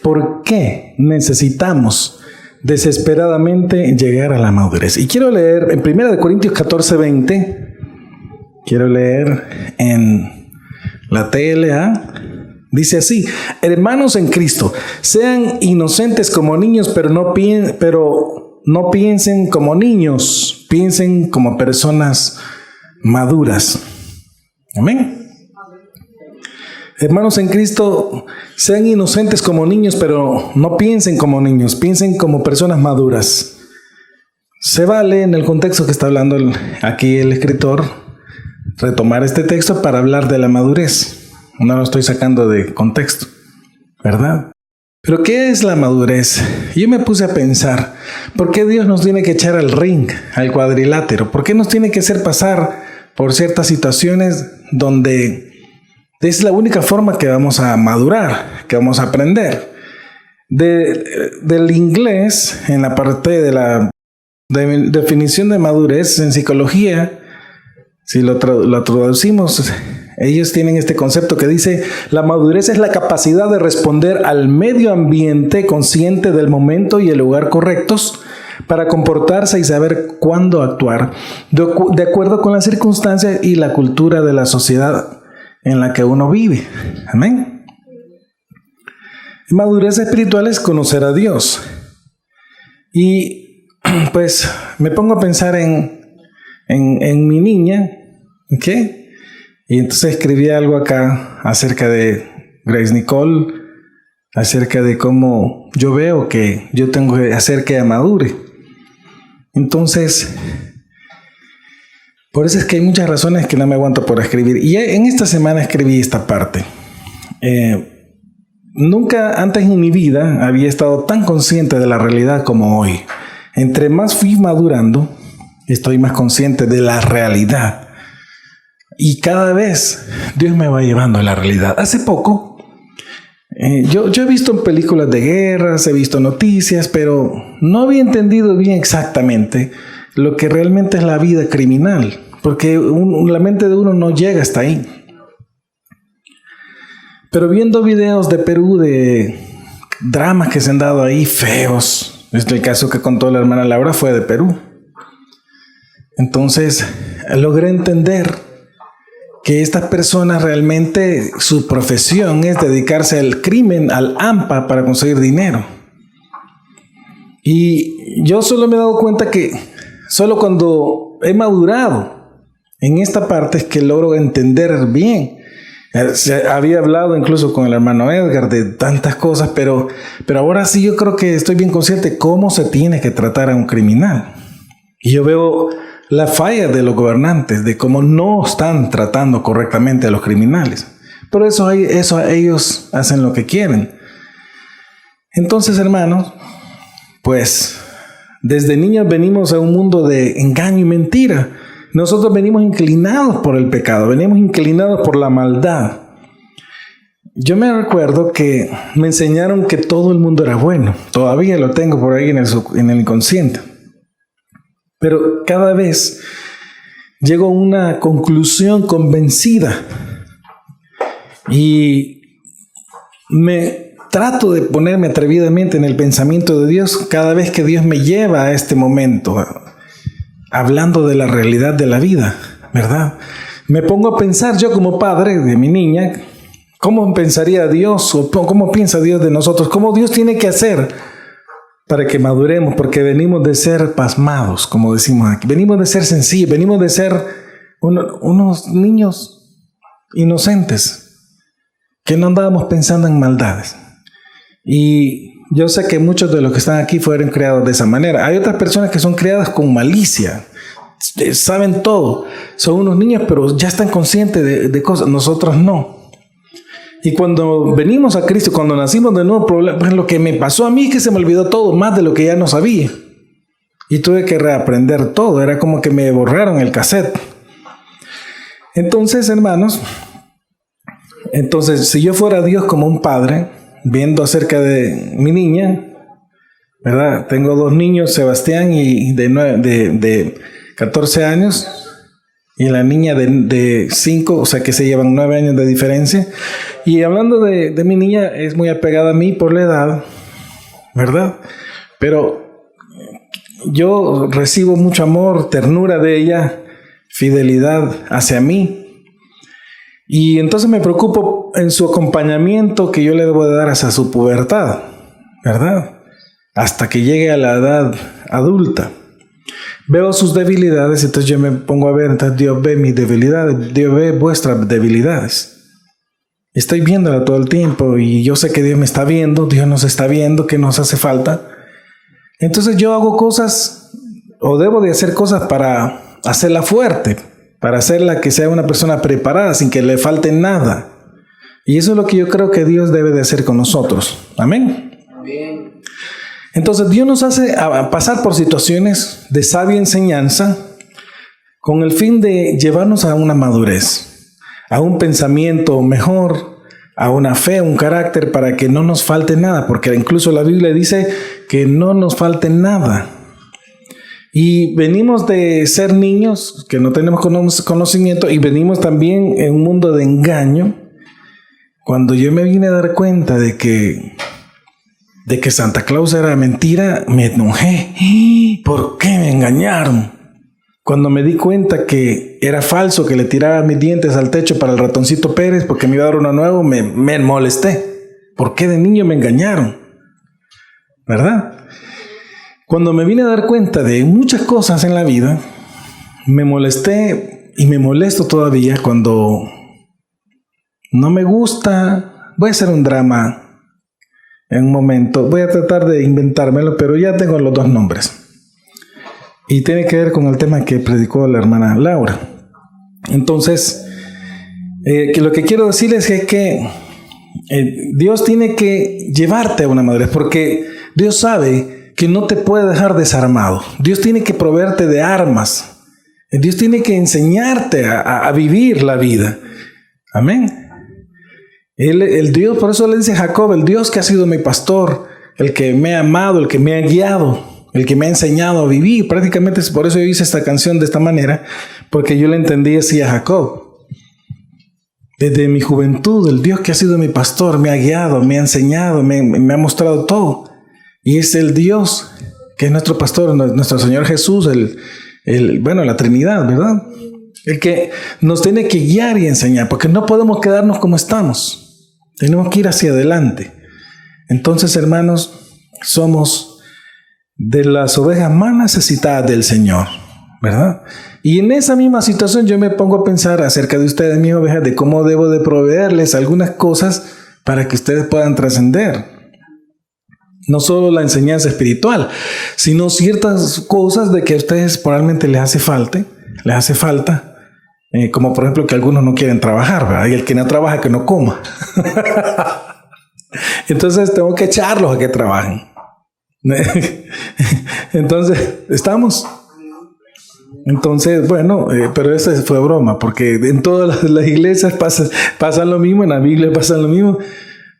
por qué necesitamos desesperadamente llegar a la madurez. Y quiero leer en 1 Corintios 14:20, quiero leer en la TLA, dice así: hermanos en Cristo, sean inocentes como niños, pero no piensen como niños, piensen como personas maduras. Amén. Hermanos en Cristo, sean inocentes como niños, pero no piensen como niños, piensen como personas maduras. Se vale, en el contexto que está hablando aquí el escritor, retomar este texto para hablar de la madurez. No lo estoy sacando de contexto, ¿verdad? Pero ¿qué es la madurez? Yo me puse a pensar, ¿por qué Dios nos tiene que echar al ring, al cuadrilátero? ¿Por qué nos tiene que hacer pasar por ciertas situaciones donde es la única forma que vamos a madurar, que vamos a aprender? Del inglés, en la parte de la definición de madurez en psicología, si lo traducimos, ellos tienen este concepto que dice: la madurez es la capacidad de responder al medio ambiente consciente del momento y el lugar correctos para comportarse y saber cuándo actuar, de acuerdo con las circunstancias y la cultura de la sociedad en la que uno vive. Amén. Madurez espiritual es conocer a Dios. Y pues me pongo a pensar en mi niña, ¿ok? Y entonces escribí algo acá acerca de Grace Nicole, acerca de cómo yo veo que yo tengo que hacer que ella madure. Entonces, por eso es que hay muchas razones que no me aguanto por escribir. Y en esta semana escribí esta parte. Nunca antes en mi vida había estado tan consciente de la realidad como hoy. Entre más fui madurando, estoy más consciente de la realidad. Y cada vez Dios me va llevando a la realidad. Hace poco, yo he visto películas de guerras, he visto noticias, pero no había entendido bien exactamente lo que realmente es la vida criminal. Porque la mente de uno no llega hasta ahí. Pero viendo videos de Perú, de dramas que se han dado ahí feos, el caso que contó la hermana Laura fue de Perú. Entonces logré entender que estas personas realmente su profesión es dedicarse al crimen, al AMPA, para conseguir dinero. Y yo solo me he dado cuenta que solo cuando he madurado en esta parte es que logro entender bien. Había hablado incluso con el hermano Edgar de tantas cosas, pero ahora sí yo creo que estoy bien consciente de cómo se tiene que tratar a un criminal. Y yo veo la falla de los gobernantes, de cómo no están tratando correctamente a los criminales. Por eso ellos hacen lo que quieren. Entonces, hermanos, pues desde niños venimos a un mundo de engaño y mentira. Nosotros venimos inclinados por el pecado, venimos inclinados por la maldad. Yo me recuerdo que me enseñaron que todo el mundo era bueno. Todavía lo tengo por ahí en el inconsciente. Pero cada vez llego a una conclusión convencida y me trato de ponerme atrevidamente en el pensamiento de Dios cada vez que Dios me lleva a este momento, hablando de la realidad de la vida, ¿verdad? Me pongo a pensar yo como padre de mi niña, ¿cómo pensaría Dios o cómo piensa Dios de nosotros? ¿Cómo Dios tiene que hacer para que maduremos? Porque venimos de ser pasmados, como decimos aquí. Venimos de ser sencillos, venimos de ser unos niños inocentes que no andábamos pensando en maldades. Y yo sé que muchos de los que están aquí fueron criados de esa manera. Hay otras personas que son criadas con malicia, saben todo, son unos niños, pero ya están conscientes de cosas. Nosotros no. Y cuando venimos a Cristo, cuando nacimos de nuevo, pues lo que me pasó a mí es que se me olvidó todo, más de lo que ya no sabía. Y tuve que reaprender todo, era como que me borraron el cassette. Entonces, hermanos, si yo fuera Dios como un padre, viendo acerca de mi niña, ¿verdad? Tengo dos niños, Sebastián y de 14 años, y la niña de 5, o sea que se llevan 9 años de diferencia. Y hablando de mi niña, es muy apegada a mí por la edad, ¿verdad? Pero yo recibo mucho amor, ternura de ella, fidelidad hacia mí. Y entonces me preocupo en su acompañamiento que yo le debo de dar hacia su pubertad, ¿verdad? Hasta que llegue a la edad adulta. Veo sus debilidades, entonces yo me pongo a ver, entonces Dios ve mis debilidades, Dios ve vuestras debilidades. Estoy viéndola todo el tiempo y yo sé que Dios me está viendo, Dios nos está viendo, que nos hace falta. Entonces yo hago cosas, o debo de hacer cosas para hacerla fuerte, para hacerla que sea una persona preparada sin que le falte nada. Y eso es lo que yo creo que Dios debe de hacer con nosotros. Amén. Amén. Entonces Dios nos hace pasar por situaciones de sabia enseñanza con el fin de llevarnos a una madurez, a un pensamiento mejor, a una fe, a un carácter para que no nos falte nada, porque incluso la Biblia dice que no nos falte nada. Y venimos de ser niños que no tenemos conocimiento y venimos también en un mundo de engaño. Cuando yo me vine a dar cuenta de que Santa Claus era mentira, me enojé. ¿Por qué me engañaron? Cuando me di cuenta que era falso, que le tiraba mis dientes al techo para el ratoncito Pérez porque me iba a dar uno nuevo, me molesté. ¿Por qué de niño me engañaron? ¿Verdad? Cuando me vine a dar cuenta de muchas cosas en la vida, me molesté y me molesto todavía cuando no me gusta. Voy a hacer un drama en un momento, voy a tratar de inventármelo, pero ya tengo los 2 nombres. Y tiene que ver con el tema que predicó la hermana Laura. Entonces, que lo que quiero decirles es que Dios tiene que llevarte a una madurez, porque Dios sabe que no te puede dejar desarmado. Dios tiene que proveerte de armas. Dios tiene que enseñarte a vivir la vida. Amén. El Dios, por eso le dice a Jacob, el Dios que ha sido mi pastor, el que me ha amado, el que me ha guiado, el que me ha enseñado a vivir. Prácticamente es por eso yo hice esta canción de esta manera, porque yo le entendí así a Jacob. Desde mi juventud, el Dios que ha sido mi pastor me ha guiado, me ha enseñado, me ha mostrado todo. Y es el Dios que es nuestro pastor, nuestro Señor Jesús, la Trinidad, ¿verdad? El que nos tiene que guiar y enseñar, porque no podemos quedarnos como estamos. Tenemos que ir hacia adelante. Entonces, hermanos, somos de las ovejas más necesitadas del Señor, ¿verdad? Y en esa misma situación yo me pongo a pensar acerca de ustedes, mis ovejas, de cómo debo de proveerles algunas cosas para que ustedes puedan trascender. No solo la enseñanza espiritual, sino ciertas cosas de que a ustedes probablemente les hace falta. Como por ejemplo que algunos no quieren trabajar, ¿verdad? Y el que no trabaja que no coma. Entonces tengo que echarlos a que trabajen. Entonces, ¿estamos? Entonces, bueno, pero esa fue broma, porque en todas las iglesias pasa lo mismo, en la Biblia pasa lo mismo,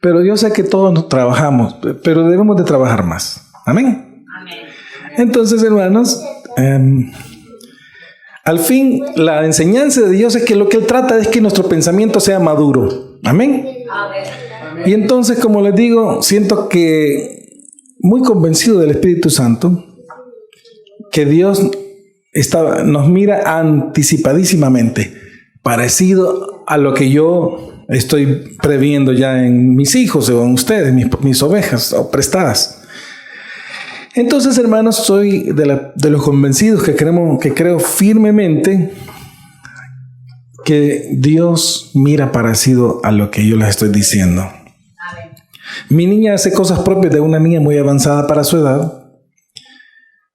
pero yo sé que todos nos trabajamos, pero debemos de trabajar más. Amén. Amén. Entonces, hermanos, al fin, la enseñanza de Dios es que lo que Él trata es que nuestro pensamiento sea maduro. Amén. Amén. Y entonces, como les digo, siento que muy convencido del Espíritu Santo, que Dios nos mira anticipadísimamente, parecido a lo que yo estoy previendo ya en mis hijos o en ustedes, mis ovejas o prestadas. Entonces, hermanos, soy de los convencidos que creo firmemente que Dios mira parecido a lo que yo les estoy diciendo. Amén. Mi niña hace cosas propias de una niña muy avanzada para su edad,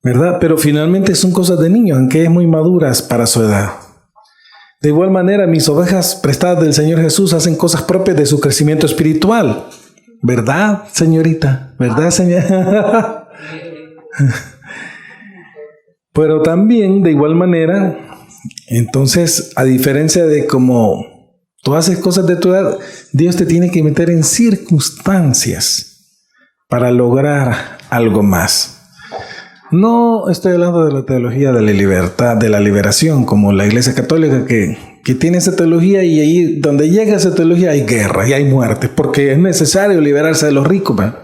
¿verdad? Pero finalmente son cosas de niños, aunque es muy maduras para su edad. De igual manera, mis ovejas prestadas del Señor Jesús hacen cosas propias de su crecimiento espiritual. ¿Verdad, señorita? ¿Verdad, señora? Pero también, de igual manera, entonces, a diferencia de como tú haces cosas de tu edad, Dios te tiene que meter en circunstancias para lograr algo más. No estoy hablando de la teología de la libertad, de la liberación, como la Iglesia Católica que tiene esa teología, y ahí donde llega esa teología hay guerra y hay muerte, porque es necesario liberarse de los ricos, ¿verdad?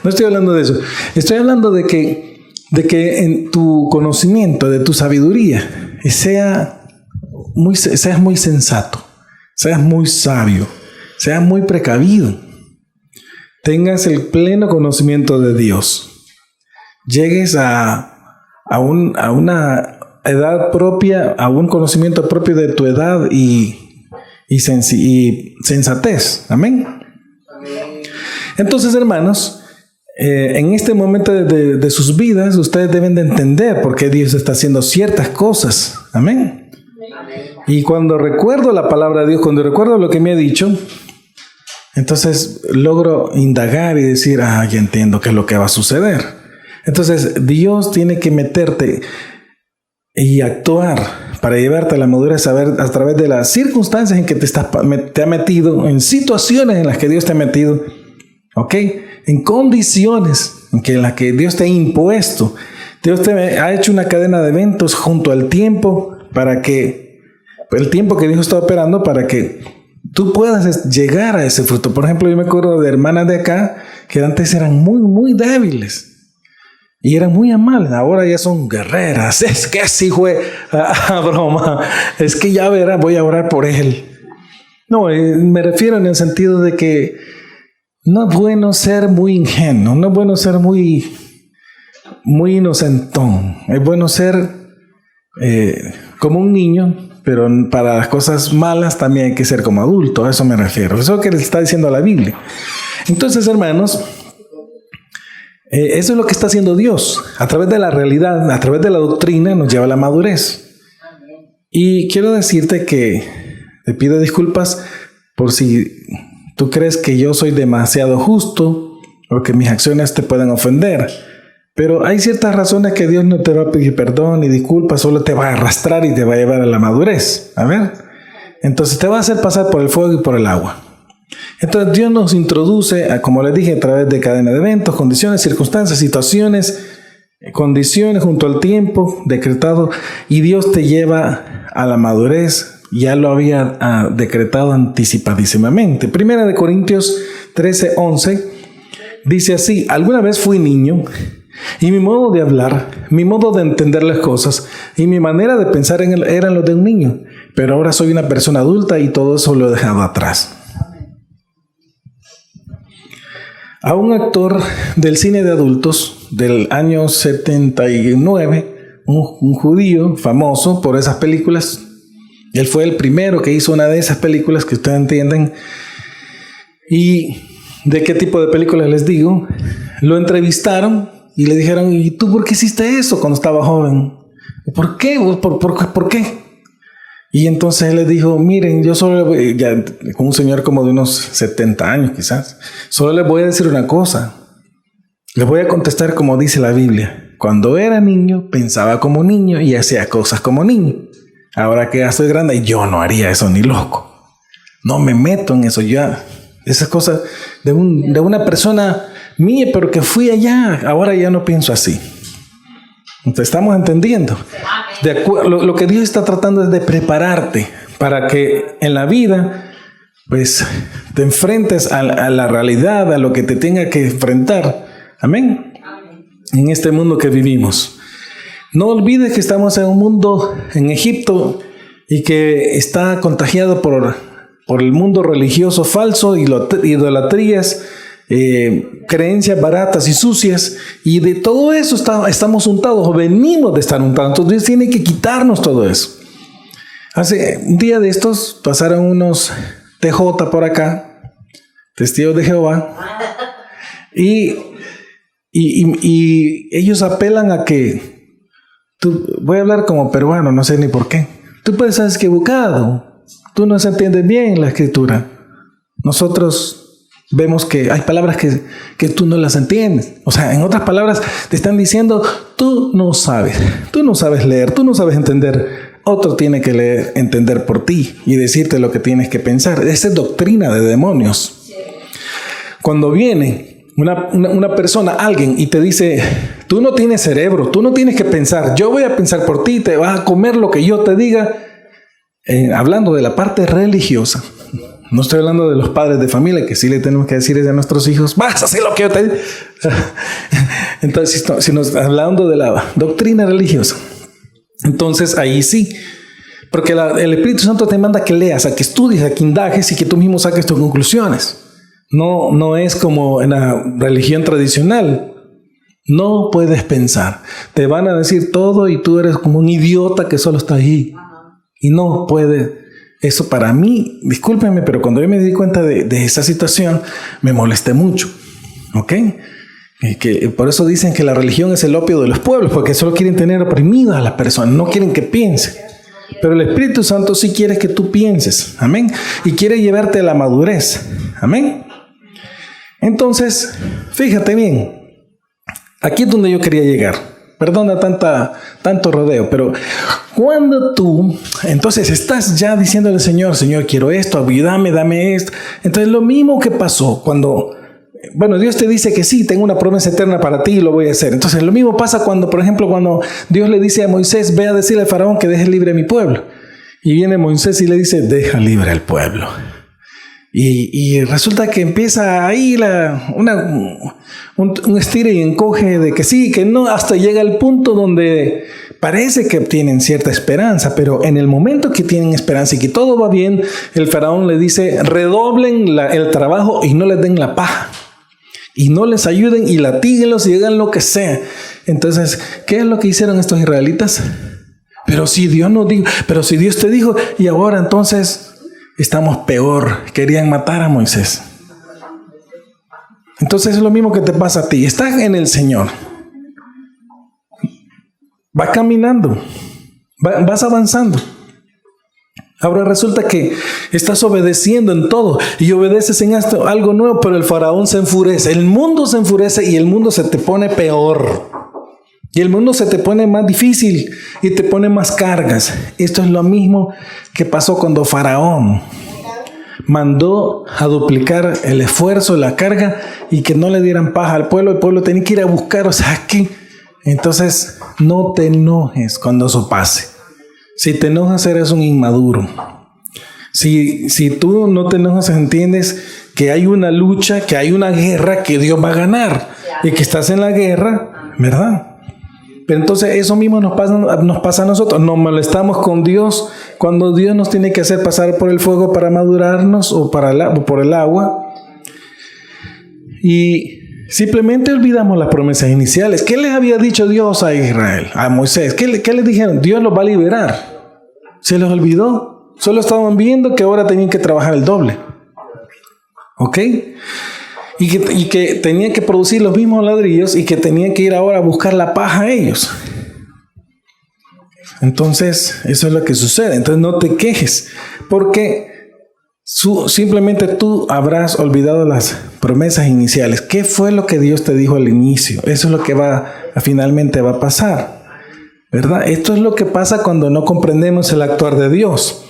No estoy hablando de eso. Estoy hablando de que en tu conocimiento, de tu sabiduría, seas muy sensato, seas muy sabio, seas muy precavido, tengas el pleno conocimiento de Dios, llegues a una edad propia, a un conocimiento propio de tu edad y sensatez. Amén. Entonces, hermanos, en este momento de sus vidas, ustedes deben de entender por qué Dios está haciendo ciertas cosas. Amén. Y cuando recuerdo la palabra de Dios, cuando recuerdo lo que me ha dicho, entonces logro indagar y decir, ya entiendo qué es lo que va a suceder. Entonces, Dios tiene que meterte y actuar para llevarte a la madurez, a través de las circunstancias en que te ha metido, en situaciones en las que Dios te ha metido, ¿ok? En condiciones en las que Dios te ha impuesto. Dios te ha hecho una cadena de eventos junto al tiempo, el tiempo que Dios está operando, para que tú puedas llegar a ese fruto. Por ejemplo, yo me acuerdo de hermanas de acá que antes eran muy, muy débiles y eran muy amables. Ahora ya son guerreras. Es que así fue, broma. Es que ya verá, voy a orar por él. No, me refiero en el sentido de que no es bueno ser muy ingenuo, no es bueno ser muy inocentón. Es bueno ser como un niño, pero para las cosas malas también hay que ser como adulto. A eso me refiero. Eso es lo que le está diciendo la Biblia. Entonces, hermanos, eso es lo que está haciendo Dios. A través de la realidad, a través de la doctrina, nos lleva a la madurez. Y quiero decirte que te pido disculpas por si tú crees que yo soy demasiado justo o que mis acciones te pueden ofender. Pero hay ciertas razones que Dios no te va a pedir perdón y disculpas, solo te va a arrastrar y te va a llevar a la madurez. A ver. Entonces te va a hacer pasar por el fuego y por el agua. Entonces Dios nos introduce, como les dije, a través de cadena de eventos, condiciones, circunstancias, situaciones, condiciones junto al tiempo decretado, y Dios te lleva a la madurez. Ya lo había decretado anticipadísimamente. Primera de Corintios 13:11 dice así: alguna vez fui niño, y mi modo de hablar, mi modo de entender las cosas y mi manera de pensar eran los de un niño, pero ahora soy una persona adulta y todo eso lo he dejado atrás. A un actor del cine de adultos del año 79, un judío famoso por esas películas, él fue el primero que hizo una de esas películas que ustedes entienden. ¿Y de qué tipo de películas les digo? Lo entrevistaron y le dijeron: ¿y tú por qué hiciste eso cuando estaba joven? ¿Por qué? ¿Por qué? Y entonces él les dijo: miren, yo solo con un señor como de unos 70 años quizás, solo les voy a decir una cosa. Les voy a contestar como dice la Biblia. Cuando era niño, pensaba como niño y hacía cosas como niño. Ahora que ya estoy grande, yo no haría eso ni loco. No me meto en eso ya. Esas cosas de una persona mía, pero que fui allá. Ahora ya no pienso así. Entonces, ¿estamos entendiendo? Lo que Dios está tratando es de prepararte para que en la vida, pues, te enfrentes a la realidad, a lo que te tenga que enfrentar. Amén. En este mundo que vivimos. No olvides que estamos en un mundo, en Egipto, y que está contagiado por el mundo religioso falso, idolatrías, creencias baratas y sucias, y de todo eso estamos untados, o venimos de estar untados. Entonces Dios tiene que quitarnos todo eso. Hace un día de estos pasaron unos TJ por acá, testigos de Jehová, y ellos apelan a que voy a hablar como peruano, no sé ni por qué. Tú puedes estar equivocado. Tú no se entiendes bien la escritura. Nosotros vemos que hay palabras que tú no las entiendes. O sea, en otras palabras, te están diciendo: tú no sabes leer, tú no sabes entender. Otro tiene que leer, entender por ti y decirte lo que tienes que pensar. Esa es doctrina de demonios. Cuando viene una persona, alguien, y te dice, tú no tienes cerebro, tú no tienes que pensar, yo voy a pensar por ti, te vas a comer lo que yo te diga, hablando de la parte religiosa, no estoy hablando de los padres de familia, que sí le tenemos que decir a nuestros hijos, vas a hacer lo que yo te diga. Entonces, si nos hablando de la doctrina religiosa, entonces ahí sí, porque el Espíritu Santo te manda que leas, a que estudies, a que indagues y que tú mismo saques tus conclusiones. No es como en la religión tradicional. No puedes pensar. Te van a decir todo y tú eres como un idiota que solo está ahí. Y no puedes. Eso para mí, discúlpenme, pero cuando yo me di cuenta de esa situación, me molesté mucho. ¿Ok? Que por eso dicen que la religión es el opio de los pueblos, porque solo quieren tener oprimidas a las personas, no quieren que piensen. Pero el Espíritu Santo sí quiere que tú pienses. Amén. Y quiere llevarte a la madurez. Amén. Entonces, fíjate bien, aquí es donde yo quería llegar. Perdona tanto rodeo, pero cuando tú, entonces estás ya diciéndole al Señor, Señor, quiero esto, ayúdame, dame esto. Entonces lo mismo que pasó cuando, Dios te dice que sí, tengo una promesa eterna para ti y lo voy a hacer. Entonces lo mismo pasa cuando, por ejemplo, cuando Dios le dice a Moisés, ve a decirle al faraón que deje libre a mi pueblo. Y viene Moisés y le dice, deja libre al pueblo. Y resulta que empieza ahí un estire y encoge de que sí, que no, hasta llega el punto donde parece que tienen cierta esperanza, pero en el momento que tienen esperanza y que todo va bien, el faraón le dice, redoblen el trabajo y no les den la paja. Y no les ayuden y latíguenlos y hagan lo que sea. Entonces, ¿qué es lo que hicieron estos israelitas? Pero si Dios no dijo, pero si Dios te dijo, y ahora entonces estamos peor. Querían matar a Moisés. Entonces es lo mismo que te pasa a ti. Estás en el Señor. Vas caminando. Vas avanzando. Ahora resulta que estás obedeciendo en todo y obedeces en esto algo nuevo, pero el faraón se enfurece. El mundo se enfurece y el mundo se te pone peor. Y el mundo se te pone más difícil y te pone más cargas. Esto es lo mismo que pasó cuando Faraón mandó a duplicar el esfuerzo, la carga y que no le dieran paja al pueblo. El pueblo tenía que ir a buscar, ¿qué? Entonces, no te enojes cuando eso pase. Si te enojas, eres un inmaduro. Si tú no te enojas, entiendes que hay una lucha, que hay una guerra que Dios va a ganar y que estás en la guerra, ¿verdad? Pero entonces eso mismo nos pasa a nosotros. Nos molestamos con Dios cuando Dios nos tiene que hacer pasar por el fuego para madurarnos o por el agua. Y simplemente olvidamos las promesas iniciales. ¿Qué les había dicho Dios a Israel, a Moisés? ¿Qué les dijeron? Dios los va a liberar. Se les olvidó. Solo estaban viendo que ahora tenían que trabajar el doble. ¿Ok? Y que tenían que producir los mismos ladrillos y que tenían que ir ahora a buscar la paja a ellos. Entonces, eso es lo que sucede. Entonces, no te quejes, porque simplemente tú habrás olvidado las promesas iniciales. ¿Qué fue lo que Dios te dijo al inicio? Eso es lo que finalmente va a pasar, ¿verdad? Esto es lo que pasa cuando no comprendemos el actuar de Dios.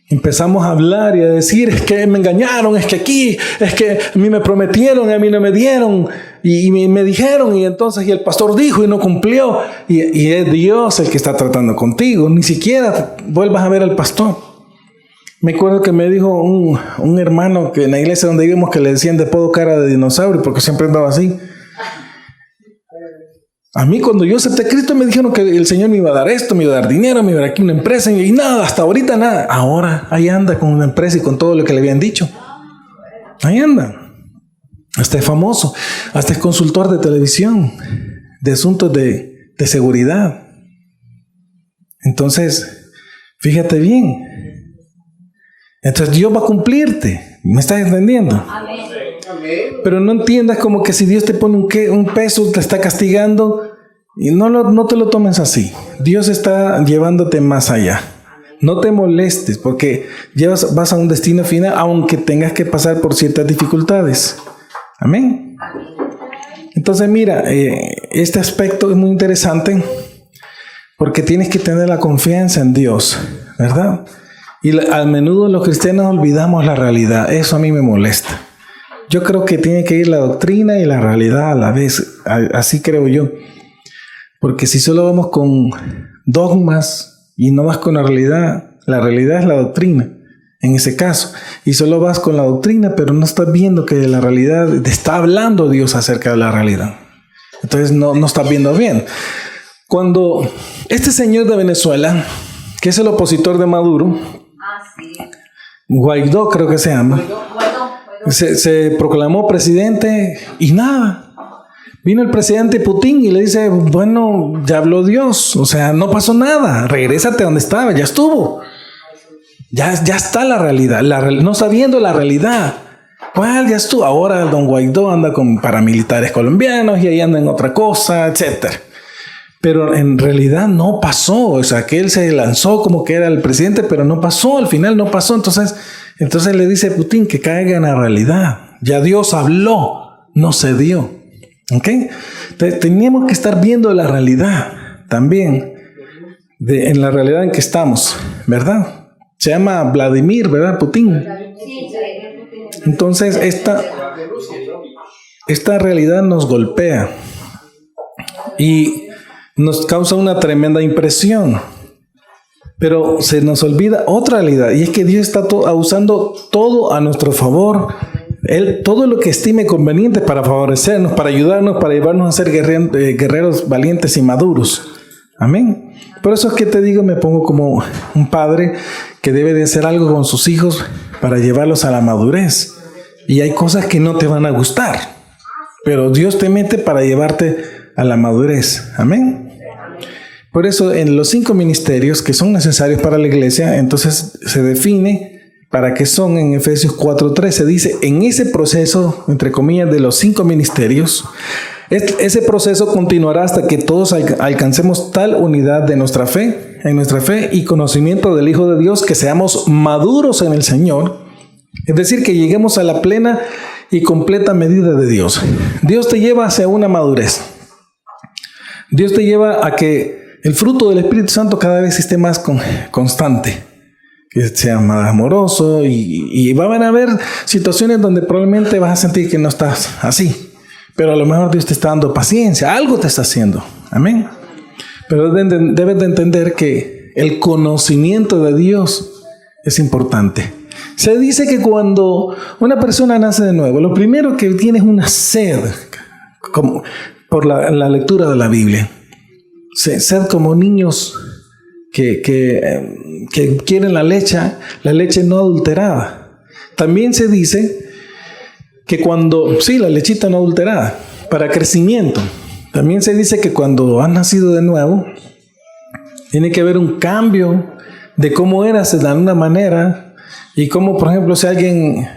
Empezamos a hablar y a decir, es que me engañaron, es que aquí, es que a mí me prometieron y a mí no me dieron y me dijeron y entonces y el pastor dijo y no cumplió y es Dios el que está tratando contigo. Ni siquiera vuelvas a ver al pastor. Me acuerdo que me dijo un hermano que en la iglesia donde vivimos que le decían de apodo cara de dinosaurio porque siempre andaba así. A mí cuando yo acepté a Cristo me dijeron que el Señor me iba a dar esto, me iba a dar dinero, me iba a dar aquí una empresa y nada, hasta ahorita nada. Ahora ahí anda con una empresa y con todo lo que le habían dicho. Ahí anda. Hasta es famoso, hasta es consultor de televisión, de asuntos de seguridad. Entonces, fíjate bien. Entonces Dios va a cumplirte. ¿Me estás entendiendo? Amén. Pero no entiendas como que si Dios te pone un peso, te está castigando y no te lo tomes así. Dios está llevándote más allá. No te molestes porque vas a un destino final aunque tengas que pasar por ciertas dificultades. Amén. Entonces mira, este aspecto es muy interesante porque tienes que tener la confianza en Dios, ¿verdad? Y a menudo los cristianos olvidamos la realidad. Eso a mí me molesta. Yo creo que tiene que ir la doctrina y la realidad a la vez. Así creo yo. Porque si solo vamos con dogmas y no vas con la realidad es la doctrina, en ese caso. Y solo vas con la doctrina, pero no estás viendo que la realidad, te está hablando Dios acerca de la realidad. Entonces no estás viendo bien. Cuando este señor de Venezuela, que es el opositor de Maduro, Guaidó creo que se llama, se proclamó presidente y nada. Vino el presidente Putin y le dice, bueno, ya habló Dios, o sea, no pasó nada, regrésate donde estaba, ya estuvo. Ya está la realidad, no sabiendo la realidad. ¿Cuál? Ya estuvo. Ahora don Guaidó anda con paramilitares colombianos y ahí anda en otra cosa, etcétera. Pero en realidad no pasó, o sea, que él se lanzó como que era el presidente, pero no pasó, al final no pasó. Entonces le dice a Putin que caiga en la realidad. Ya Dios habló, no se dio. ¿Ok? Entonces, teníamos que estar viendo la realidad también, en la realidad en que estamos, ¿verdad? Se llama Vladimir, ¿verdad? Putin. Entonces, esta realidad nos golpea y nos causa una tremenda impresión. Pero se nos olvida otra realidad, y es que Dios está usando todo a nuestro favor. Él, todo lo que estime conveniente para favorecernos, para ayudarnos, para llevarnos a ser guerreros valientes y maduros. Amén. Por eso es que te digo, me pongo como un padre que debe de hacer algo con sus hijos para llevarlos a la madurez. Y hay cosas que no te van a gustar, pero Dios te mete para llevarte a la madurez. Amén. Por eso en los 5 ministerios que son necesarios para la iglesia, entonces se define para qué son en Efesios 4:13. Dice, en ese proceso, entre comillas, de los 5 ministerios, ese proceso continuará hasta que todos alcancemos tal unidad de nuestra fe y conocimiento del Hijo de Dios, que seamos maduros en el Señor, es decir, que lleguemos a la plena y completa medida de Dios. Dios te lleva hacia una madurez. Dios te lleva a que el fruto del Espíritu Santo cada vez esté más constante, que sea más amoroso, y van a haber situaciones donde probablemente vas a sentir que no estás así, pero a lo mejor Dios te está dando paciencia, algo te está haciendo. Amén. Pero debes de entender que el conocimiento de Dios es importante. Se dice que cuando una persona nace de nuevo, lo primero que tiene es una sed, como por la lectura de la Biblia. Sed como niños que quieren la leche no adulterada. También se dice que la lechita no adulterada, para crecimiento. También se dice que cuando has nacido de nuevo, tiene que haber un cambio de cómo eras de una manera, y cómo, por ejemplo, si alguien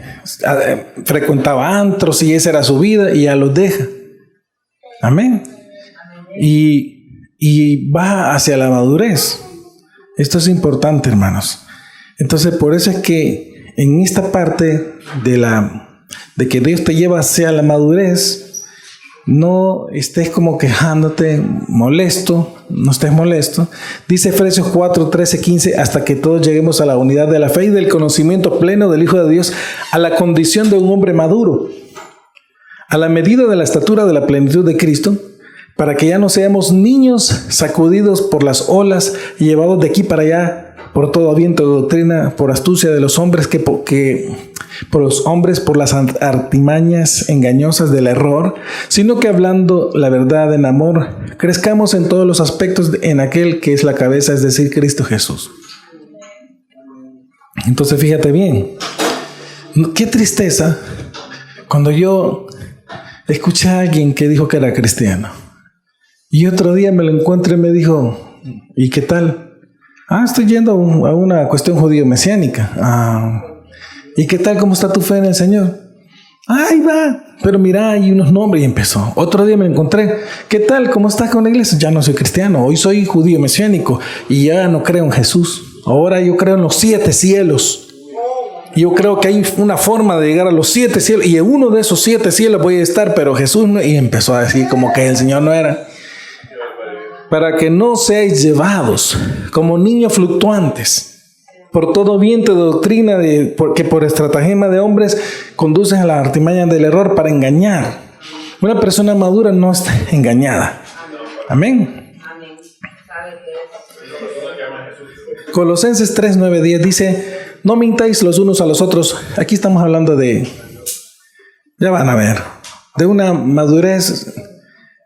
frecuentaba antros y esa era su vida y ya los deja. Amén. Y va hacia la madurez. Esto es importante, hermanos. Entonces, por eso es que en esta parte de que Dios te lleva hacia la madurez, no estés como quejándote, no estés molesto. Dice Efesios 4, 13, 15, hasta que todos lleguemos a la unidad de la fe y del conocimiento pleno del Hijo de Dios, a la condición de un hombre maduro, a la medida de la estatura de la plenitud de Cristo, para que ya no seamos niños sacudidos por las olas y llevados de aquí para allá por todo viento de doctrina, por astucia de los hombres, por las artimañas engañosas del error, sino que hablando la verdad en amor, crezcamos en todos los aspectos en aquel que es la cabeza, es decir, Cristo Jesús. Entonces fíjate bien, qué tristeza cuando yo escuché a alguien que dijo que era cristiano. Y otro día me lo encuentro y me dijo, ¿y qué tal? Estoy yendo a una cuestión judío-mesiánica. ¿Y qué tal? ¿Cómo está tu fe en el Señor? Ahí va. Pero mira, hay unos nombres, y empezó. Otro día me lo encontré. ¿Qué tal? ¿Cómo estás con la iglesia? Ya no soy cristiano. Hoy soy judío-mesiánico y ya no creo en Jesús. Ahora yo creo en los 7 cielos. Yo creo que hay una forma de llegar a los 7 cielos. Y en uno de esos 7 cielos voy a estar, pero Jesús no. Y empezó a decir como que el Señor no era. Para que no seáis llevados como niños fluctuantes. por todo viento de doctrina que por estratagema de hombres conducen a la artimaña del error para engañar. Una persona madura no está engañada. Amén. Colosenses 3, 9, 10 dice: no mintáis los unos a los otros. Aquí estamos hablando ya van a ver, de una madurez,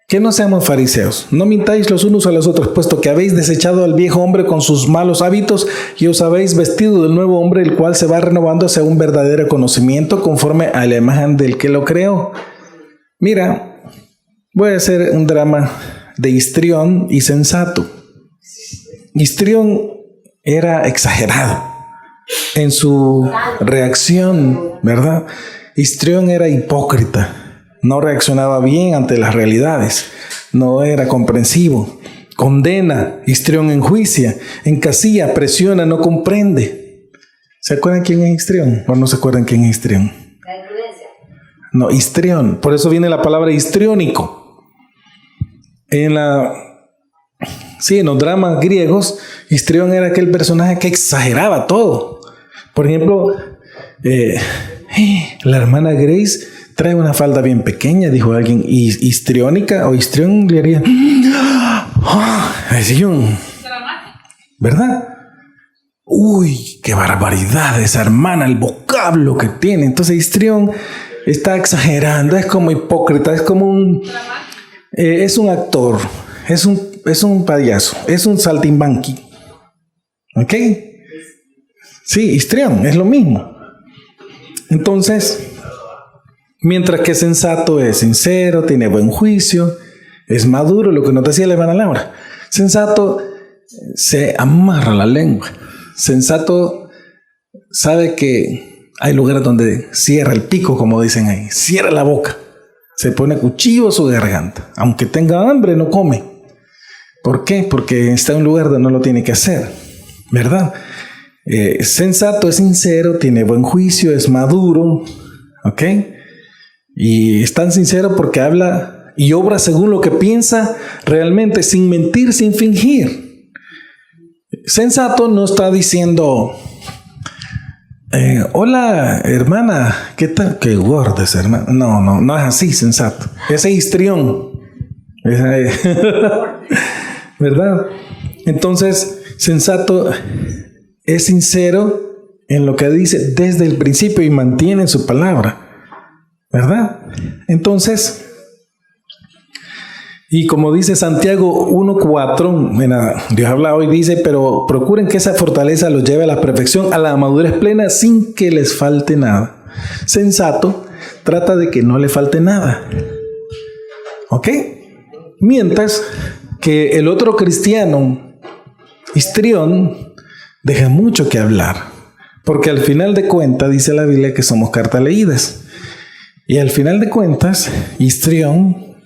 que no seamos fariseos. No mintáis los unos a los otros, puesto que habéis desechado al viejo hombre con sus malos hábitos y os habéis vestido del nuevo hombre, el cual se va renovando hacia un verdadero conocimiento conforme a la imagen del que lo creó. Mira, voy a hacer un drama de histrión y sensato. Histrión era exagerado en su reacción, ¿verdad? Histrión era hipócrita, no reaccionaba bien ante las realidades, no era comprensivo, condena, histrión enjuicia, encasilla, presiona, no comprende. ¿Se acuerdan quién es histrión o no se acuerdan quién es histrión? La imprudencia. No, histrión, por eso viene la palabra histriónico. En los dramas griegos, histrión era aquel personaje que exageraba todo. Por ejemplo, la hermana Grace trae una falda bien pequeña, dijo alguien, y histriónica o histrión le haría, ¿verdad? Uy, qué barbaridad esa hermana, el vocablo que tiene. Entonces histrión está exagerando, es como hipócrita, es como es un actor, es un payaso, es un saltimbanqui. ¿Ok? Sí, histrión, es lo mismo. Entonces, mientras que sensato es sincero, tiene buen juicio, es maduro, lo que nos decía la hermana Laura. Sensato se amarra la lengua. Sensato sabe que hay lugares donde cierra el pico, como dicen ahí, cierra la boca, se pone cuchillo a su garganta. Aunque tenga hambre, no come. ¿Por qué? Porque está en un lugar donde no lo tiene que hacer, ¿verdad? Sensato es sincero, tiene buen juicio, es maduro, ¿ok? Y es tan sincero porque habla y obra según lo que piensa realmente, sin mentir, sin fingir. Sensato no está diciendo, hola hermana, ¿qué tal? Qué gorda esa hermana. No es así, sensato. Ese es histrión. ¿Verdad? Entonces, sensato es sincero en lo que dice desde el principio y mantiene su palabra, ¿verdad? Entonces, y como dice Santiago 1:4, Dios habla hoy, dice, pero procuren que esa fortaleza los lleve a la perfección, a la madurez plena, sin que les falte nada. Sensato trata de que no le falte nada, ¿ok? Mientras que el otro cristiano, histrión, deja mucho que hablar, porque al final de cuentas dice la Biblia que somos cartas leídas, y al final de cuentas histrión,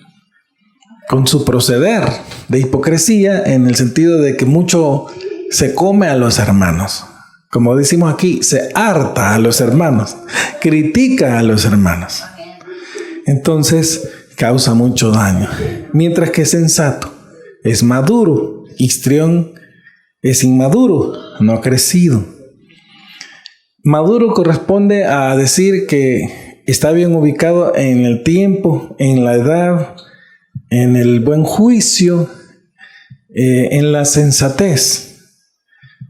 con su proceder de hipocresía, en el sentido de que mucho se come a los hermanos, como decimos aquí, se harta a los hermanos, critica a los hermanos, entonces causa mucho daño. Mientras que sensato es maduro, histrión es inmaduro, no ha crecido. Maduro corresponde a decir que está bien ubicado en el tiempo, en la edad, en el buen juicio, en la sensatez,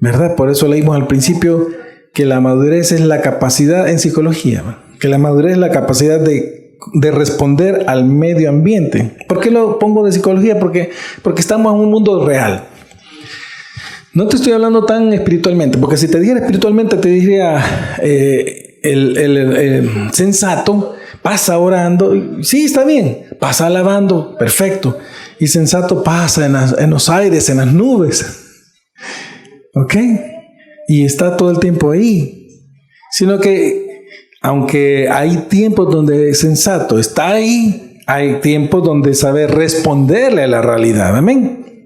¿verdad? Por eso leímos al principio que la madurez es la capacidad, en psicología, ¿verdad? Que la madurez es la capacidad de responder al medio ambiente. ¿Por qué lo pongo de psicología? Porque estamos en un mundo real. No te estoy hablando tan espiritualmente, porque si te dijera espiritualmente, te diría el sensato pasa orando, sí, está bien, pasa alabando, perfecto, y sensato pasa en los aires, en las nubes, ¿ok? Y está todo el tiempo ahí, sino que aunque hay tiempos donde sensato está ahí, hay tiempos donde sabe responderle a la realidad, amén.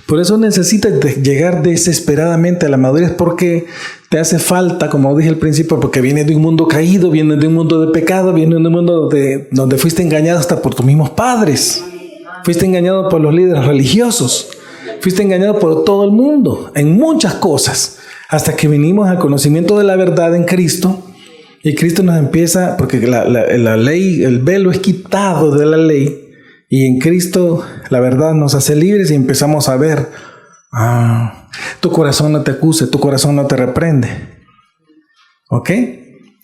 Por eso necesitas llegar desesperadamente a la madurez, porque te hace falta, como dije al principio, porque vienes de un mundo caído, vienes de un mundo de pecado, vienes de un mundo donde fuiste engañado hasta por tus mismos padres, fuiste engañado por los líderes religiosos, fuiste engañado por todo el mundo en muchas cosas, hasta que vinimos al conocimiento de la verdad en Cristo. Y Cristo nos empieza, porque la ley, el velo es quitado de la ley. Y en Cristo la verdad nos hace libres y empezamos a ver. Tu corazón no te acuse, tu corazón no te reprende. ¿Ok?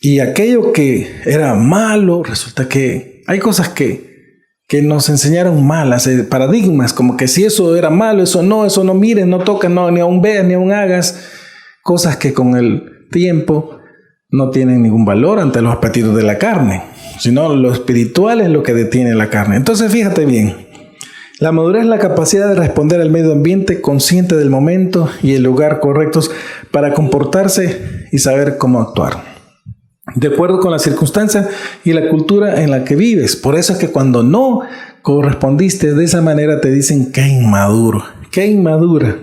Y aquello que era malo, resulta que hay cosas que nos enseñaron mal, paradigmas, como que si eso era malo, eso no mires, no toques, no, ni aún veas, ni aún hagas. Cosas que con el tiempo no tienen ningún valor ante los apetitos de la carne, sino lo espiritual es lo que detiene la carne. Entonces fíjate bien, la madurez es la capacidad de responder al medio ambiente consciente del momento y el lugar correctos para comportarse y saber cómo actuar, de acuerdo con las circunstancias y la cultura en la que vives. Por eso es que cuando no correspondiste de esa manera te dicen qué inmaduro, qué inmadura.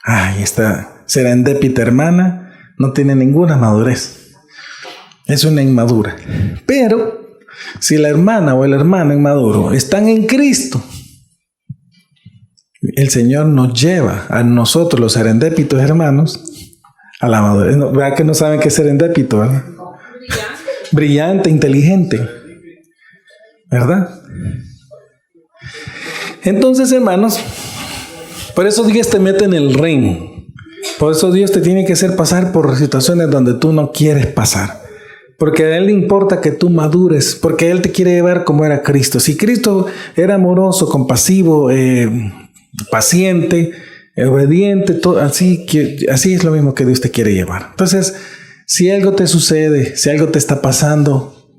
Ahí está, serendipita hermana. No tiene ninguna madurez. Es una inmadura. Pero si la hermana o el hermano inmaduro están en Cristo, el Señor nos lleva a nosotros, los serendipitos hermanos, a la madurez. ¿Verdad que no saben qué es serendipito? ¿Verdad? Brillante, inteligente. ¿Verdad? Entonces, hermanos, por eso Dios te mete en el ring. Por eso Dios te tiene que hacer pasar por situaciones donde tú no quieres pasar. Porque a Él le importa que tú madures. Porque Él te quiere llevar como era Cristo. Si Cristo era amoroso, compasivo, paciente, obediente, así es lo mismo que Dios te quiere llevar. Entonces, si algo te sucede, si algo te está pasando,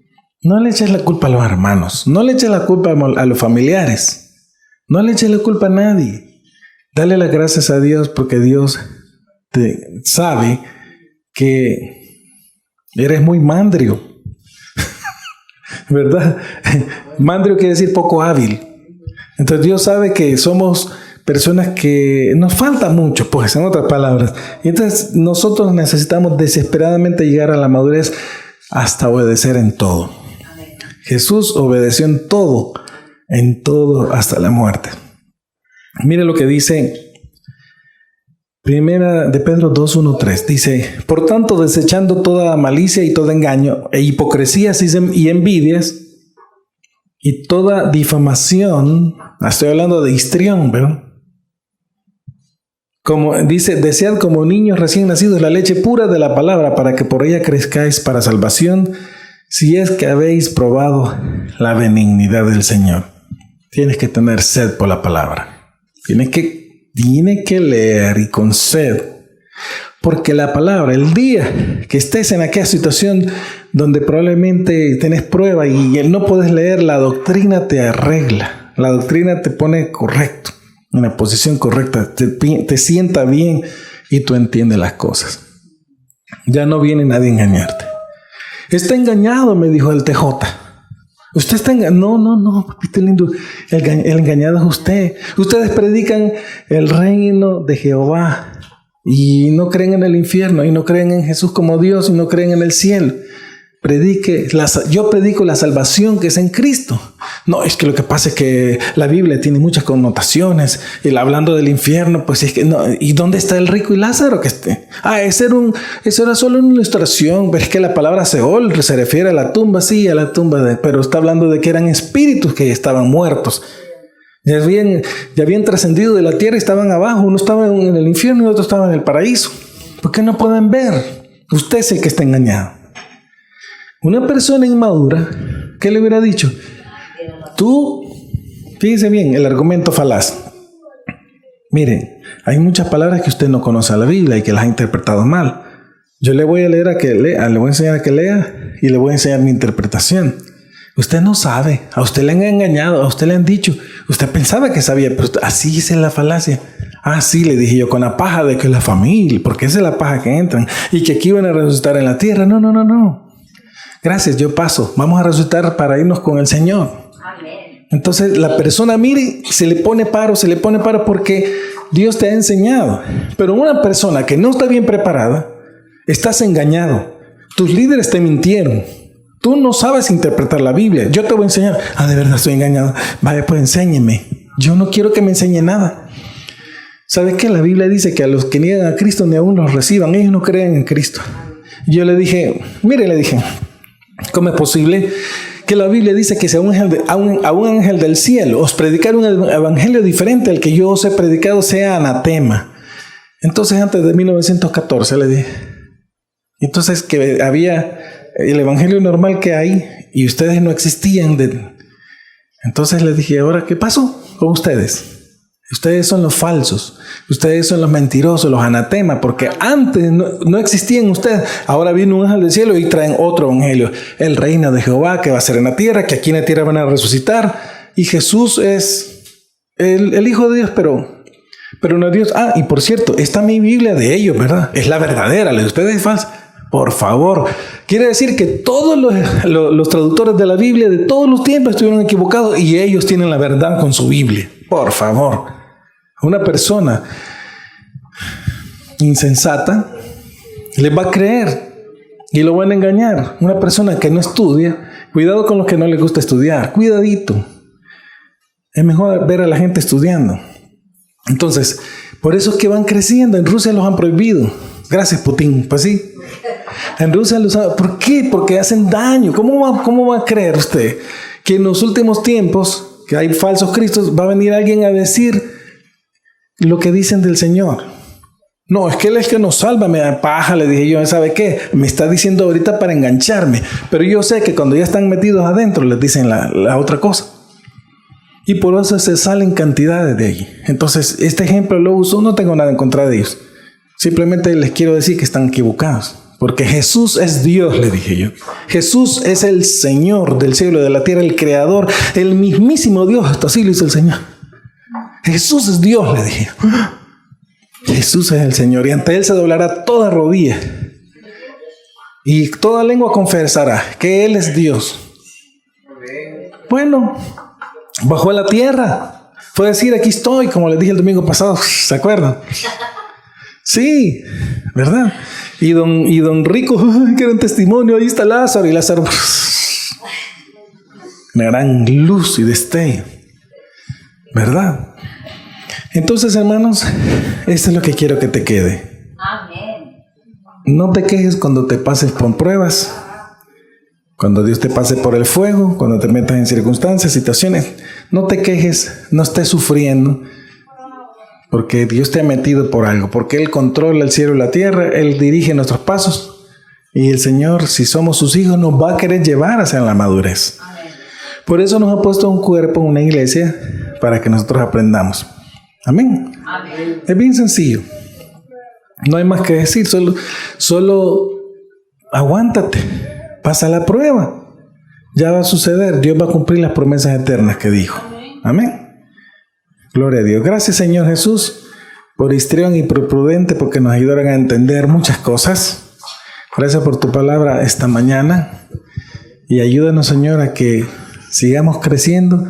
no le eches la culpa a los hermanos. No le eches la culpa a los familiares. No le eches la culpa a nadie. Dale las gracias a Dios porque Dios sabe que eres muy mandrio, ¿verdad? Mandrio quiere decir poco hábil. Entonces Dios sabe que somos personas que nos falta mucho, pues, en otras palabras. Y entonces nosotros necesitamos desesperadamente llegar a la madurez hasta obedecer en todo. Jesús obedeció en todo hasta la muerte. Mire lo que dice Primera de Pedro 2:1-3. Dice: por tanto, desechando toda malicia y todo engaño, e hipocresías y envidias, y toda difamación, estoy hablando de histrión, ¿verdad? Como dice, desead como niños recién nacidos la leche pura de la palabra, para que por ella crezcáis para salvación, si es que habéis probado la benignidad del Señor. Tienes que tener sed por la palabra. Tiene que leer y con sed. Porque la palabra, el día que estés en aquella situación donde probablemente tenés prueba y no puedes leer, la doctrina te arregla. La doctrina te pone correcto, en la posición correcta, te sienta bien y tú entiendes las cosas. Ya no viene nadie a engañarte. Está engañado, me dijo el TJ. Usted está engañado. No, papito lindo. El engañado es usted. Ustedes predican el reino de Jehová y no creen en el infierno y no creen en Jesús como Dios y no creen en el cielo. Yo predico la salvación que es en Cristo. No, es que lo que pasa es que la Biblia tiene muchas connotaciones y hablando del infierno, pues es que no. ¿Y dónde está el rico y Lázaro? Eso era solo una ilustración. Pero es que la palabra Seol se refiere a la tumba, sí, a la tumba, pero está hablando de que eran espíritus que estaban muertos. Ya habían trascendido de la tierra y estaban abajo. Uno estaba en el infierno y otro estaba en el paraíso. ¿Por qué no pueden ver? Usted es el que está engañado. Una persona inmadura, ¿qué le hubiera dicho? Fíjese bien, el argumento falaz. Miren, hay muchas palabras que usted no conoce a la Biblia y que las ha interpretado mal. Yo le voy a le voy a enseñar a que lea y le voy a enseñar mi interpretación. Usted no sabe, a usted le han engañado, a usted le han dicho, usted pensaba que sabía, pero así es la falacia. Sí, le dije yo, con la paja de que la familia, porque esa es la paja que entran y que aquí van a resucitar en la tierra. No. Gracias, yo paso. Vamos a resucitar para irnos con el Señor. Amén. Entonces la persona, mire, se le pone paro porque Dios te ha enseñado. Pero una persona que no está bien preparada, estás engañado. Tus líderes te mintieron. Tú no sabes interpretar la Biblia. Yo te voy a enseñar. De verdad estoy engañado. Vaya, pues enséñeme. Yo no quiero que me enseñe nada. ¿Sabes qué? La Biblia dice que a los que niegan a Cristo ni aún los reciban. Ellos no creen en Cristo. Yo le dije, ¿cómo es posible que la Biblia dice que si a un ángel del cielo os predicar un evangelio diferente al que yo os he predicado sea anatema? Entonces, antes de 1914 le dije, entonces que había el evangelio normal que hay y ustedes no existían. Entonces les dije, ¿ahora qué pasó con ustedes? Ustedes son los falsos, ustedes son los mentirosos, los anatemas, porque antes no existían ustedes. Ahora viene un ángel del cielo y traen otro evangelio, el reino de Jehová que va a ser en la tierra, que aquí en la tierra van a resucitar, y Jesús es el Hijo de Dios, pero no es Dios. Y por cierto, está mi Biblia de ellos, ¿verdad? Es la verdadera, la de ustedes es falsa. Por favor, quiere decir que todos los traductores de la Biblia de todos los tiempos estuvieron equivocados y ellos tienen la verdad con su Biblia. Por favor. Una persona insensata les va a creer y lo van a engañar. Una persona que no estudia, cuidado con los que no les gusta estudiar, cuidadito. Es mejor ver a la gente estudiando. Entonces, por eso es que van creciendo. En Rusia los han prohibido. Gracias, Putin. Pues sí. En Rusia los han... ¿Por qué? Porque hacen daño. ¿Cómo va a creer usted que en los últimos tiempos, que hay falsos cristos, va a venir alguien a decir lo que dicen del Señor? No, es que Él es que nos salva, me da paja, le dije yo. ¿Sabe qué? Me está diciendo ahorita para engancharme, pero yo sé que cuando ya están metidos adentro les dicen la otra cosa, y por eso se salen cantidades de allí. Entonces este ejemplo lo uso, no tengo nada en contra de ellos, simplemente les quiero decir que están equivocados, porque Jesús es Dios, le dije yo. Jesús es el Señor del cielo y de la tierra, el Creador, el mismísimo Dios. Hasta así lo hizo el Señor. Jesús es Dios, le dije. Jesús es el Señor y ante Él se doblará toda rodilla y toda lengua confesará que Él es Dios. Bueno, bajó a la tierra, fue a decir, aquí estoy, como les dije el domingo pasado, ¿se acuerdan? Sí, ¿verdad? Y don Rico, que era un testimonio, ahí está Lázaro, y Lázaro, una gran luz y destello, ¿verdad? Entonces, hermanos, esto es lo que quiero que te quede. Amén. No te quejes cuando te pases por pruebas, cuando Dios te pase por el fuego, cuando te metas en circunstancias, situaciones. No te quejes, no estés sufriendo, porque Dios te ha metido por algo, porque Él controla el cielo y la tierra, Él dirige nuestros pasos, y el Señor, si somos sus hijos, nos va a querer llevar hacia la madurez. Amén. Por eso nos ha puesto un cuerpo, una iglesia, para que nosotros aprendamos. Amén. Amén. Es bien sencillo. No hay más que decir. Solo aguántate. Pasa la prueba. Ya va a suceder. Dios va a cumplir las promesas eternas que dijo. Amén. Gloria a Dios. Gracias, Señor Jesús, por histrión y por prudente, porque nos ayudaron a entender muchas cosas. Gracias por tu palabra esta mañana. Y ayúdanos, Señor, a que sigamos creciendo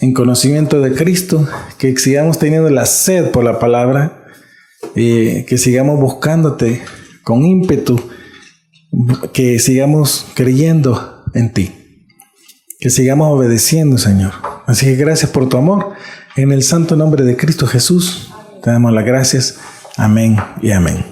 en conocimiento de Cristo, que sigamos teniendo la sed por la palabra, y que sigamos buscándote con ímpetu, que sigamos creyendo en ti, que sigamos obedeciendo, Señor. Así que gracias por tu amor. En el santo nombre de Cristo Jesús te damos las gracias. Amén y amén.